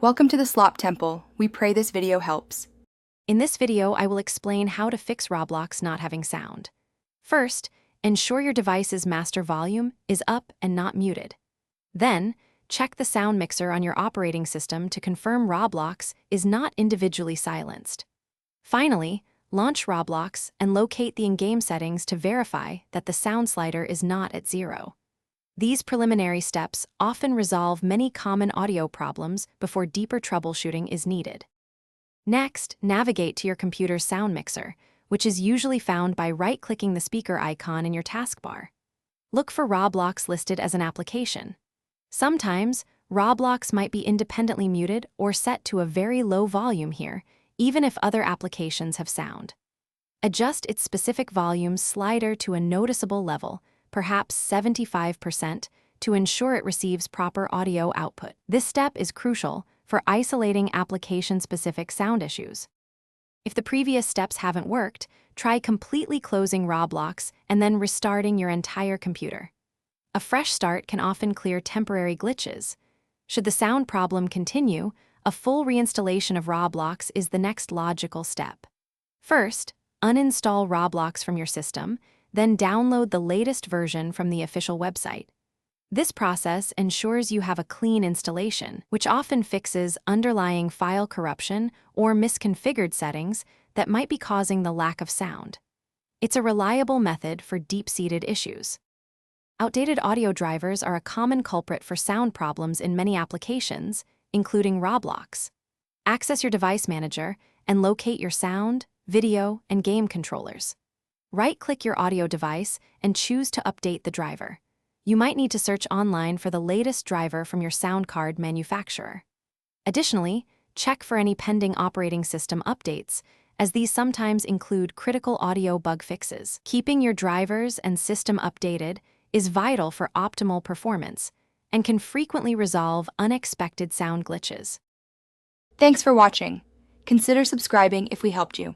Welcome to the Slop Temple. We pray this video helps. In this video, I will explain how to fix Roblox not having sound. First, ensure your device's master volume is up and not muted. Then, check the sound mixer on your operating system to confirm Roblox is not individually silenced. Finally, launch Roblox and locate the in-game settings to verify that the sound slider is not at 0. These preliminary steps often resolve many common audio problems before deeper troubleshooting is needed. Next, navigate to your computer's sound mixer, which is usually found by right-clicking the speaker icon in your taskbar. Look for Roblox listed as an application. Sometimes, Roblox might be independently muted or set to a very low volume here, even if other applications have sound. Adjust its specific volume slider to a noticeable level, perhaps 75%, to ensure it receives proper audio output. This step is crucial for isolating application-specific sound issues. If the previous steps haven't worked, try completely closing Roblox and then restarting your entire computer. A fresh start can often clear temporary glitches. Should the sound problem continue, a full reinstallation of Roblox is the next logical step. First, uninstall Roblox from your system, then download the latest version from the official website. This process ensures you have a clean installation, which often fixes underlying file corruption or misconfigured settings that might be causing the lack of sound. It's a reliable method for deep-seated issues. Outdated audio drivers are a common culprit for sound problems in many applications, including Roblox. Access your device manager and locate your sound, video, and game controllers. Right-click your audio device and choose to update the driver. You might need to search online for the latest driver from your sound card manufacturer. Additionally, check for any pending operating system updates, as these sometimes include critical audio bug fixes. Keeping your drivers and system updated is vital for optimal performance and can frequently resolve unexpected sound glitches. Thanks for watching. Consider subscribing if we helped you.